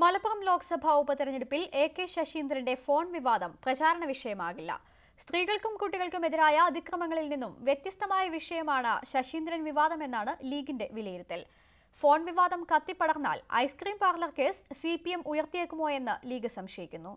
മലപ്പുറം ലോക്സഭാ ഉപതെരഞ്ഞെടുപ്പിൽ AK. ശശീന്ദ്രന്റെ phone വിവാദം പ്രചാരണ വിഷയമാകില്ല. സ്ത്രീകൾക്കും കുട്ടികൾക്കുമെതിരായ അതിക്രമങ്ങളിൽ നിന്നും വ്യത്യസ്തമായ വിഷയമാണ് ശശീന്ദ്രൻ വിവാദമെന്നാണ് ലീഗിന്റെ വിലയിരുത്തൽ. ഫോൺ വിവാദം കത്തിപ്പടർന്നാൽ ഐസ്ക്രീം പാർലർ കേസ് CPM ഉയർത്തിയേക്കുമോ എന്ന് ലീഗ് സംശയിക്കുന്നു.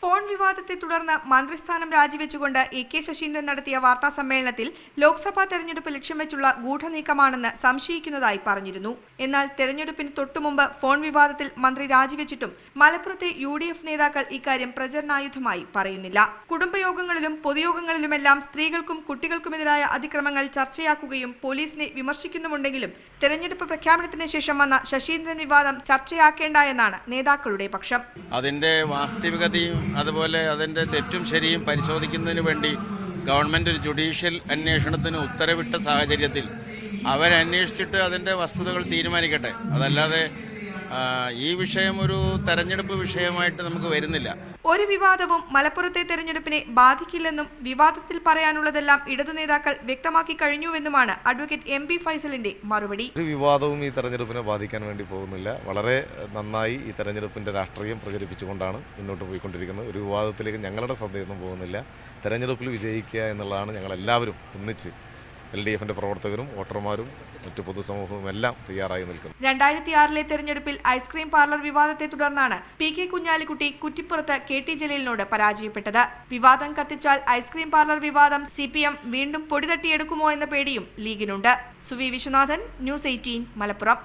ഫോൺ വിവാദത്തെ തുടർന്ന് മന്ത്രിസ്ഥാനം രാജിവെച്ചുകൊണ്ട് എ.കെ. ശശീന്ദ്രൻ നടത്തിയ വാർത്താ സമ്മേളനത്തിൽ ലോക്സഭാ തെരഞ്ഞെടുപ്പ് ലക്ഷ്യം വെച്ചുള്ള ഗൂഢനീക്കമാണെന്ന് സംശയിക്കുന്നതായി പറഞ്ഞിരുന്നു. എന്നാൽ തെരഞ്ഞെടുപ്പിന് തൊട്ടുമുമ്പ് ഫോൺ വിവാദത്തിൽ മന്ത്രി രാജിവെച്ചിട്ടും മലപ്പുറത്തെ UDF നേതാക്കൾ ഇക്കാര്യം പ്രചരണായുധമായി പറയുന്നില്ല. കുടുംബയോഗങ്ങളിലും പൊതുയോഗങ്ങളിലുമെല്ലാം സ്ത്രീകൾക്കും കുട്ടികൾക്കുമെതിരായ അതിക്രമങ്ങൾ ചർച്ചയാക്കുകയും പോലീസിനെ വിമർശിക്കുന്നുമുണ്ടെങ്കിലും തെരഞ്ഞെടുപ്പ് പ്രഖ്യാപനത്തിന് ശേഷം വന്ന ശശീന്ദ്രൻ വിവാദം ചർച്ചയാക്കേണ്ട എന്നാണ് നേതാക്കളുടെ പക്ഷം. അതിന്റെ വാസ്തവികതയും അതുപോലെ അതിൻ്റെ തെറ്റും ശരിയും പരിശോധിക്കുന്നതിന് വേണ്ടി ഗവൺമെൻറ് ഒരു ജുഡീഷ്യൽ അന്വേഷണത്തിന് ഉത്തരവിട്ട സാഹചര്യത്തിൽ അവരന്വേഷിച്ചിട്ട് അതിൻ്റെ വസ്തുതകൾ തീരുമാനിക്കട്ടെ. അതല്ലാതെ ഈ വിഷയം ഒരു തെരഞ്ഞെടുപ്പ് വിഷയമായിട്ട് നമുക്ക് വരുന്നില്ല. ഒരു വിവാദവും മലപ്പുറത്തെ തെരഞ്ഞെടുപ്പിനെ ബാധിക്കില്ലെന്നും വിവാദത്തിൽ പറയാനുള്ളതെല്ലാം ഇടതു നേതാക്കൾ വ്യക്തമാക്കി കഴിഞ്ഞുവെന്നുമാണ് അഡ്വക്കേറ്റ് MB ഫൈസലിന്റെ മറുപടി. ഒരു വിവാദവും ഈ തെരഞ്ഞെടുപ്പിനെ ബാധിക്കാൻ വേണ്ടി പോകുന്നില്ല. വളരെ നന്നായി ഈ തെരഞ്ഞെടുപ്പിന്റെ രാഷ്ട്രീയം പ്രചരിപ്പിച്ചുകൊണ്ടാണ് മുന്നോട്ട് പോയിക്കൊണ്ടിരിക്കുന്നത്. ഒരു വിവാദത്തിലേക്ക് ഞങ്ങളുടെ ശ്രദ്ധയൊന്നും പോകുന്നില്ല. തെരഞ്ഞെടുപ്പിൽ വിജയിക്കുക എന്നുള്ളതാണ് ഞങ്ങളെല്ലാവരും ഒന്നിച്ച് LDFന്റെ പ്രവർത്തകരും വോട്ടർമാരും മറ്റു പൊതുസമൂഹവും എല്ലാം തയ്യാറായി നിൽക്കുന്നു. 2006 തെരഞ്ഞെടുപ്പിൽ ഐസ്ക്രീം പാർലർ വിവാദത്തെ തുടർന്നാണ് PK കുഞ്ഞാലിക്കുട്ടി കുറ്റിപ്പുറത്ത് KT ജലീലിനോട് പരാജയപ്പെട്ടത്. വിവാദം കത്തിച്ചാൽ ഐസ്ക്രീം പാർലർ വിവാദം CPM വീണ്ടും പൊടിതട്ടിയെടുക്കുമോ എന്ന പേടിയും ലീഗിനുണ്ട്. സുവി വിശ്വനാഥൻ, News 18 മലപ്പുറം.